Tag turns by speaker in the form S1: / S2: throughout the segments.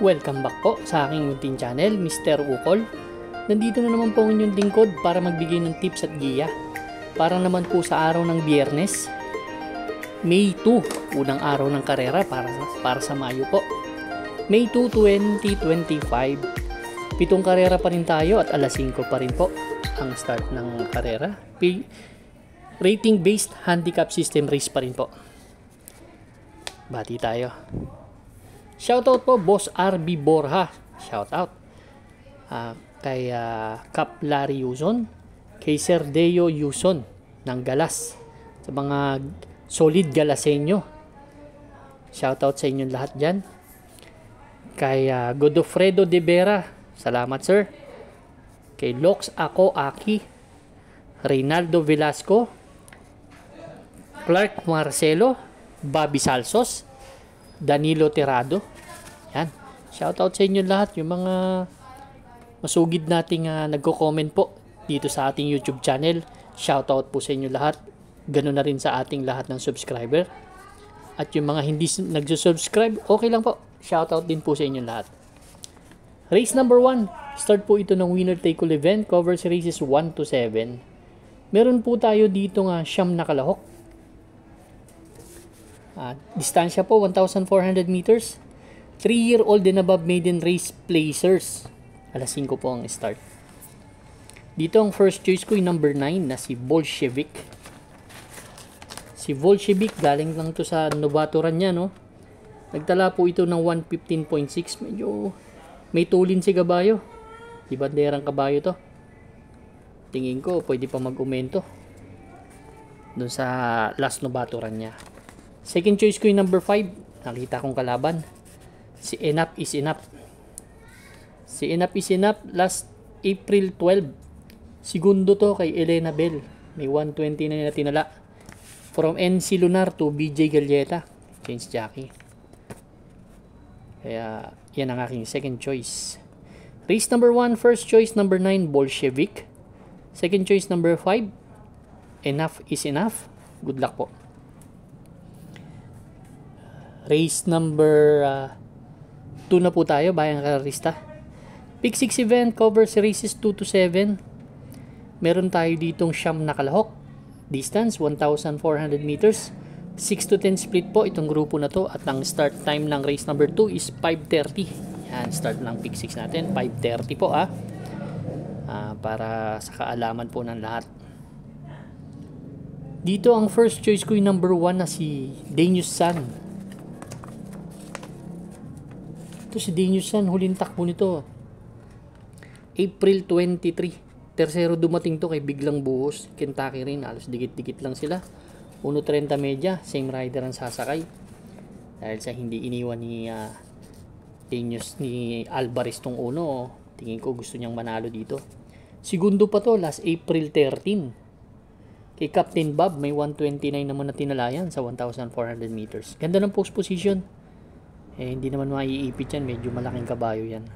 S1: Welcome back po sa aking munting channel, Mr. Ukol. Nandito na naman po ang inyong lingkod para magbigay ng tips at giya. Para naman po sa araw ng Biyernes, May 2, unang araw ng karera para sa Mayo po. May 2, 2025. 7 karera pa rin tayo at alas 5 pa rin po ang start ng karera. Rating based handicap system race pa rin po. Bati tayo. Shoutout po Boss RB Borja. Shoutout. Kay Cap Larry Yuson. Kay Sir Deo Yuson ng Galas. Sa mga solid Galaseño. Shoutout sa inyong lahat dyan. Kay Godofredo de Vera. Salamat sir. Kay Lox Ako Aki. Reynaldo Velasco. Clark Marcelo. Bobby Salsos. Danilo Terrado. Yan. Shoutout sa inyo lahat. Yung mga masugid nating nagko-comment po dito sa ating YouTube channel. Shoutout po sa inyo lahat. Ganun na rin sa ating lahat ng subscriber. At yung mga hindi nagsusubscribe, okay lang po. Shoutout din po sa inyo lahat. Race number 1. Start po ito ng winner take all event. Covers races 1 to 7. Meron po tayo dito siyam na kalahok. Distansya po 1,400 meters. 3-year-old and above maiden race placers. Alas 5 po ang start. Dito ang first choice ko yung number 9 na si Bolshevik. Si Bolshevik galing lang to sa nobaturan niya, no. Nagtala po ito ng 115.6. Medyo may tulin si kabayo. Di banderang kabayo to. Tingin ko pwede pa mag-umento doon sa last nobaturan niya. Second choice ko yung number 5. Nakita kong kalaban. Si Enough is Enough. Si Enough is Enough last April 12. Segundo to kay Elena Bell. May 129 na tinala. From NC Lunar to BJ Galleta. Change jockey. Kaya yan ang aking second choice. Race number 1, first choice number 9 Bolshevik. Second choice number 5 Enough is Enough. Good luck po. Race number 2 na po tayo, bayang kararista. Pick 6 event covers races 2 to 7. Meron tayo ditong siyam na kalahok. Distance 1,400 meters. 6 to 10 split po itong grupo na to. At ang start time ng race number 2 is 5:30. Yan, start ng pick 6 natin. 5:30 po para sa kaalaman po ng lahat. Dito ang first choice ko yung number 1 na si Danius San. Ito si Danius San, huling takbo nito April 23. Tersero dumating to kay Biglang Buhos, Kentucky rin. Alos dikit-dikit lang sila. 1.30 media, same rider ang sasakay. Dahil sa hindi iniwan ni Danius ni Alvarez tong uno, tingin ko gusto niyang manalo dito. Segundo pa to, last April 13. Kay Captain Bob, may 129 naman na tinalayan sa 1,400 meters. Ganda ng post position. Hindi naman maiipit yan. Medyo malaking kabayo yan.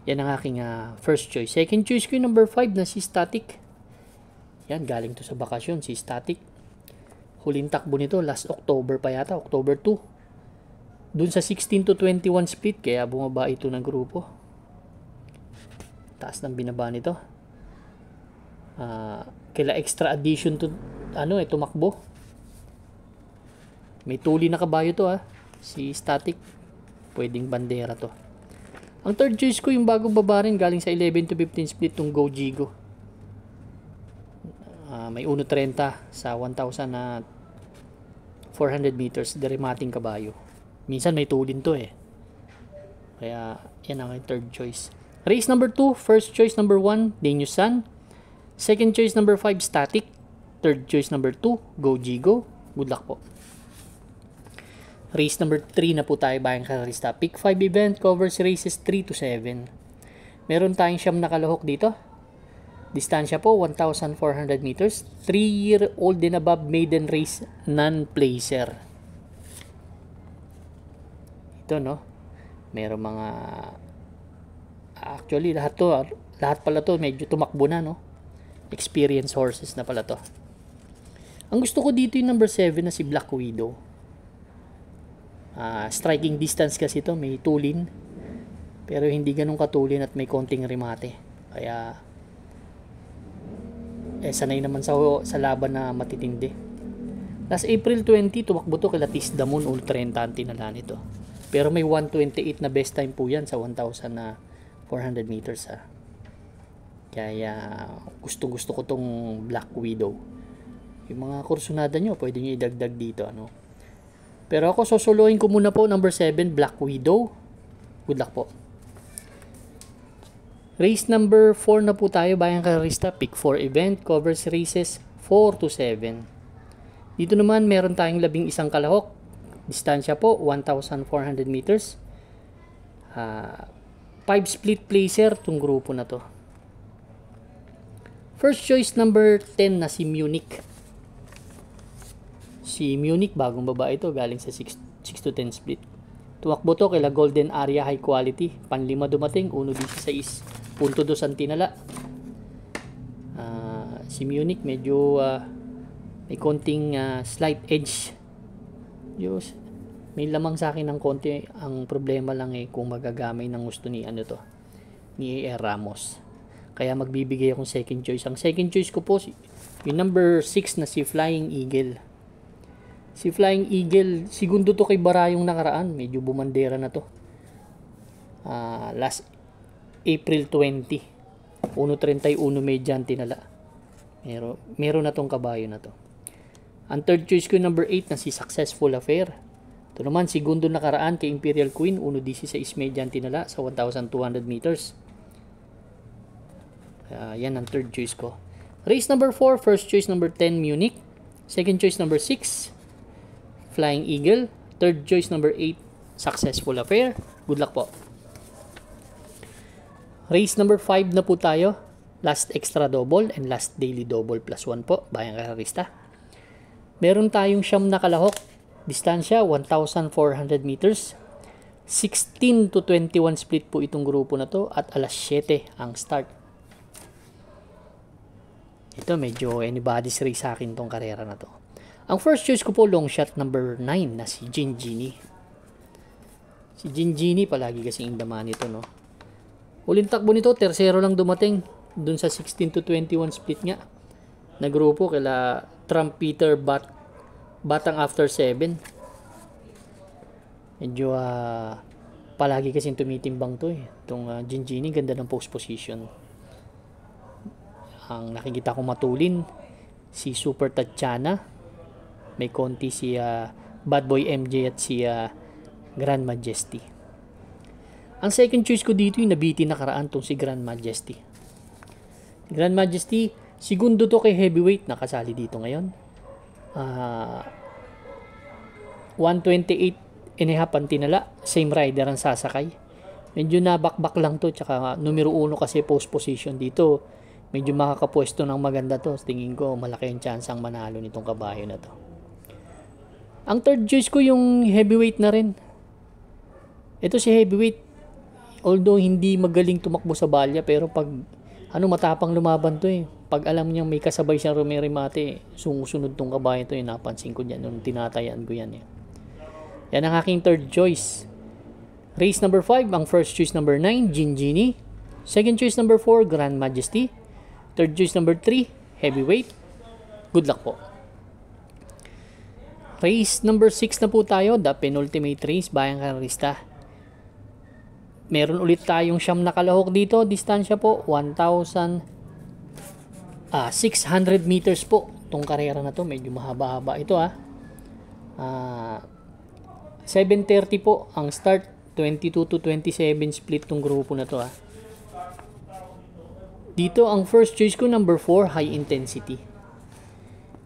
S1: Yan ang aking first choice. Second choice ko yung number 5 na si Static. Yan, galing to sa bakasyon. Si Static. Huling takbo nito. Last October pa yata. October 2. Dun sa 16 to 21 split. Kaya bumaba ito ng grupo. Taas ng binaba nito. Kila extra addition to tumakbo. May tuli na kabayo to si Static. Pwedeng bandera to. Ang third choice ko yung bagong baba rin galing sa 11 to 15 split tong Go Jigo. May 1.30 sa 1,400 meters. Deremating kabayo. Minsan may tulin to Kaya yan ang third choice. Race number 2, first choice number 1 Danius San. Second choice number 5 Static. Third choice number 2 Go Jigo. Good luck po. Race number 3 na po tayo bayang kararista. Pick 5 event covers races 3 to 7. Meron tayong siyam na kalahok dito. Distansya po 1,400 meters. 3-year-old and above maiden race non-placer. Ito meron mga actually lahat pala to medyo tumakbo na experience horses na pala to. Ang gusto ko dito yung number 7 na si Black Widow. Striking distance kasi ito, may tulin. Pero hindi ganun katulin at may konting remate. Kaya sanay naman sa laban na matitindi. Last April 20, tumakbo to kila Tisdamon Ultra 30 ang tinala nito. Pero may 1:28 na best time po yan sa 1,400 meters ha. Kaya gusto ko tong Black Widow. Yung mga kursunada nyo, pwede nyo idagdag dito. Ano? Pero ako, susuluhin ko muna po number 7, Black Widow. Good luck po. Race number 4 na po tayo, Bayang Karista. Pick 4 event, covers races 4 to 7. Dito naman, meron tayong 11 kalahok. Distansya po, 1,400 meters. 5 split placer itong grupo na to. First choice number 10 na si Munich. Si Munich, bagong babae ito, galing sa 6 to 10 split. Tumakbo to kila Golden Area High Quality. Panlima dumating, 1.16. Punto 2 ang tinala. Si Munich medyo may konting slight edge. Diyos, may lamang sa akin ng konti. Ang problema lang kung magagamay ng gusto ni ni A.R. Ramos. Kaya magbibigay akong second choice. Ang second choice ko po, yung number 6 na si Flying Eagle. Si Flying Eagle, segundo to kay Barayong nakaraan. Medyo bumandera na to. Last April 20. 1.31 medyan tinala. Meron na tong kabayo na to. Ang third choice ko number 8 na si Successful Affair. Ito naman, segundo nakaraan kay Imperial Queen. 1.16 medyan tinala sa 1,200 meters. Yan ang third choice ko. Race number 4, first choice number 10, Munich. Second choice number 6, Flying Eagle. Third choice number 8, Successful Affair. Good luck po. Race number 5 na po tayo. Last extra double and last daily double plus 1 po. Bayang Karista. Meron tayong siyam na kalahok. Distansya, 1,400 meters. 16 to 21 split po itong grupo na to. At alas 7 ang start. Ito medyo anybody's race sa akin tong karera na to. Ang first choice ko po long shot number 9 na si Gingini. Si Gingini palagi kasing indama nito, no. Huling takbo nito, tersero lang dumating dun sa 16 to 21 split nga. Na grupo kila Trump Peter Batang after 7. Medyo palagi kasing tumitimbang to Itong Gingini, ganda ng post position. Ang nakikita ko matulin si Super Tatiana, may konti si Bad Boy MJ at si Grand Majesty. Ang second choice ko dito yung nabiti nakaraan tong si Grand Majesty. Grand Majesty, segundo to kay heavyweight, nakasali dito ngayon. 128 and a half ang tinala, same rider ang sasakay. Medyo nabakbak lang to, tsaka numero 1 kasi post position dito. Medyo makakapwesto ng maganda to. Tingin ko malaki ang chance ang manalo nitong kabayo na to. Ang third choice ko yung heavyweight na rin. Ito si heavyweight. Although hindi magaling tumakbo sa balya, pero pag matapang lumaban to Pag alam niyang may kasabay siyang rumirimate, sumusunod tong kabayo to napansin ko diyan nung tinatayaan ko yan Yan ang aking third choice. Race number 5, ang first choice number 9, Gingini. Second choice number 4, Grand Majesty. Third choice number 3, heavyweight. Good luck po. Race number 6 na po tayo, the penultimate race, Bayang Karista. Meron ulit tayong siyam na kalahok dito. Distansya po, 1,600 meters po. Itong karera na to, medyo mahaba-haba ito 7:30 po ang start. 22 to 27 split tong grupo na to Dito ang first choice ko number 4, High Intensity.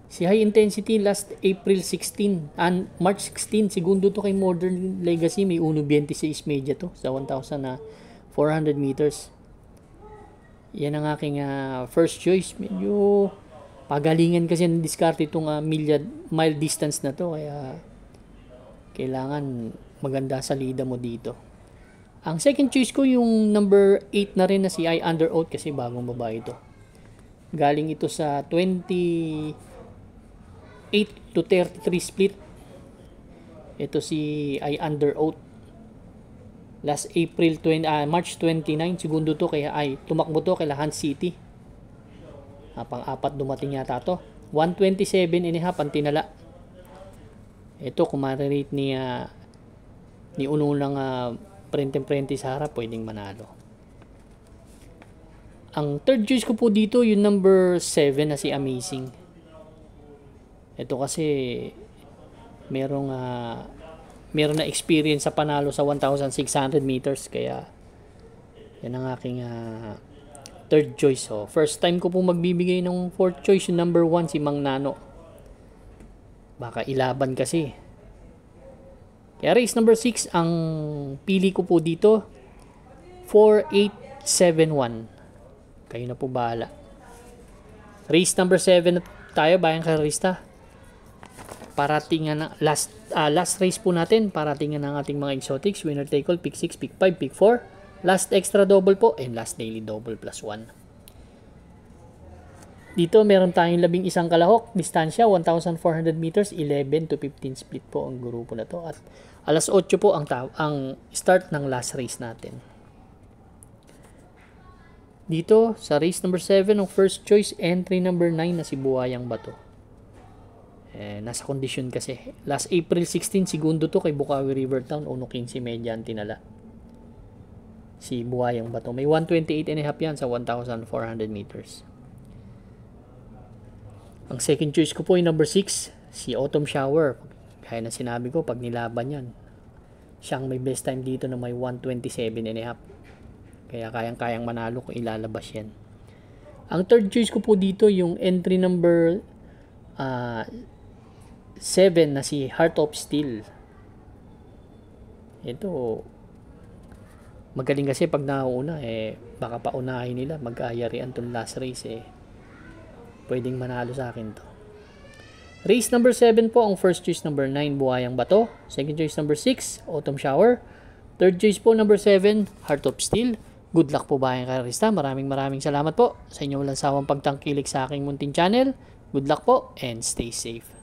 S1: Si High Intensity last April 16 and March 16, segundo to kay Modern Legacy, may 1.26 media to sa 1,400 meters. Yan ang aking first choice. Medyo pagalingan kasi ng diskarte itong mile distance na to, kaya kailangan maganda salida mo dito. Ang second choice ko yung number 8 na rin na si I Under Oath kasi bagong babae ito. Galing ito sa 28 to 33 split. Ito si ay under oath. Last March 29, segundo to kaya ay tumakbo to kay Hans City. Pang-apat dumating yata to. 127 and a half ang tinala. Ito kung ma-rate ni unang prente sa harap, pwedeng manalo. Ang third choice ko po dito, yung number 7 na si Amazing. Ito kasi meron na experience sa panalo sa 1,600 meters, kaya yan ang aking third choice. So, first time ko po magbibigay ng fourth choice, yung number 1 si Mang Nano. Baka ilaban kasi. Kaya race number 6 ang pili ko po dito, 4871. Kayo na po bahala. Race number 7 tayo, bayang karista. Paratingan na last race po natin, paratingan ng ating mga exotics, winner take all, pick 6, pick 5, pick 4, last extra double po, and last daily double plus 1. Dito meron tayong 11 kalahok, distansya 1,400 meters, 11 to 15 split po ang grupo na to, at alas 8 po ang start ng last race natin. Dito sa race number 7 ng first choice, entry number 9 na si Buhayang Bato. Nasa kondisyon kasi. Last April 16, segundo to kay Bukawi River Town, 1.15 medya ang tinala. Si Buhayang Bato. May 128 and a half yan sa 1,400 meters. Ang second choice ko po ay number 6, si Autumn Shower. Kaya na sinabi ko, pag nilaban yan, siyang may best time dito na may 127 and a half. Kaya kayang-kayang manalo kung ilalabas yan. Ang third choice ko po dito, yung entry number 7 na si Heart of Steel. Ito, magaling kasi pag nauuna, baka paunahin nila, mag-aayarian tong last race, pwedeng manalo sa akin to. Race number 7 po, ang first choice number 9, Buhayang Bato. Second choice number 6, Autumn Shower. Third choice po number 7, Heart of Steel. Good luck po bayang karista. Maraming salamat po sa inyong walang sawang pagtangkilik sa aking munting channel. Good luck po and stay safe.